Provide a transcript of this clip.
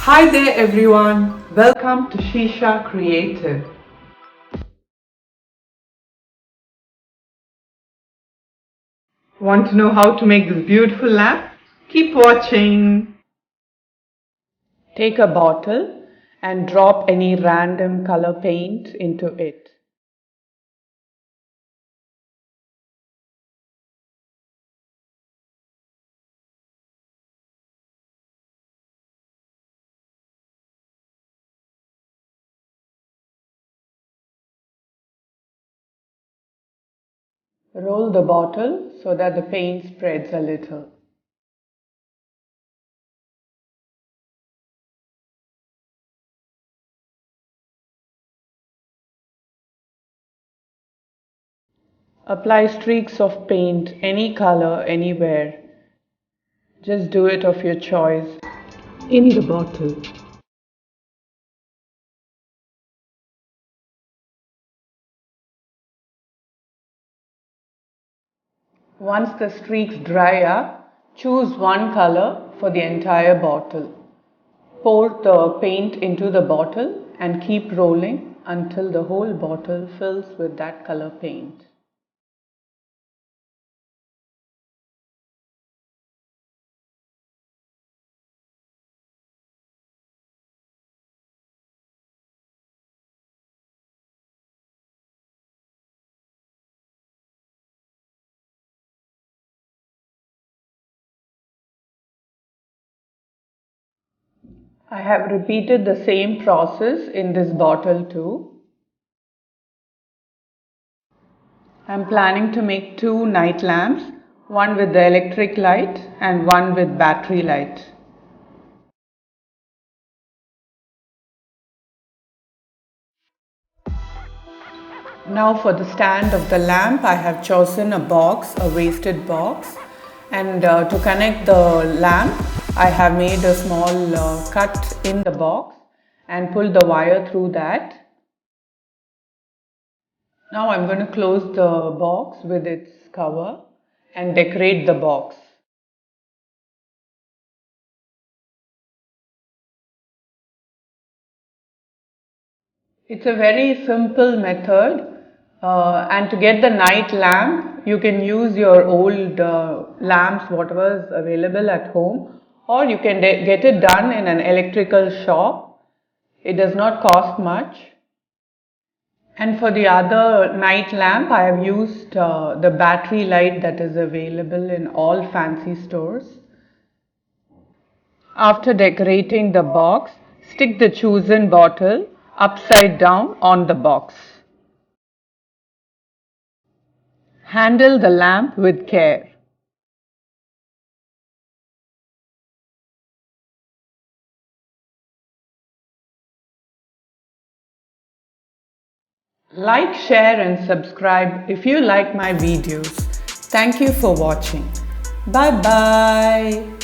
Hi there everyone, welcome to Shisha Creative. Want to know how to make this beautiful lamp? Keep watching. Take a bottle and drop any random color paint into it. Roll the bottle so that the paint spreads a little. Apply streaks of paint, any color, anywhere. Just do it of your choice in the bottle. Once the streaks dry up, choose one color for the entire bottle. Pour the paint into the bottle and keep rolling until the whole bottle fills with that color paint. I have repeated the same process in this bottle too. I am planning to make 2 night lamps, one with the electric light and one with battery light. Now for the stand of the lamp, I have chosen a box, a wasted box, and to connect the lamp, I have made a small cut in the box and pulled the wire through that. Now I'm going to close the box with its cover and decorate the box. It's a very simple method, and to get the night lamp, you can use your old lamps, whatever is available at home, or you can get it done in an electrical shop. It does not cost much. And for the other night lamp, I have used the battery light that is available in all fancy stores. After decorating the box, stick the chosen bottle upside down on the box. Handle the lamp with care. Like, share and subscribe if you like my videos. Thank you for watching. Bye bye.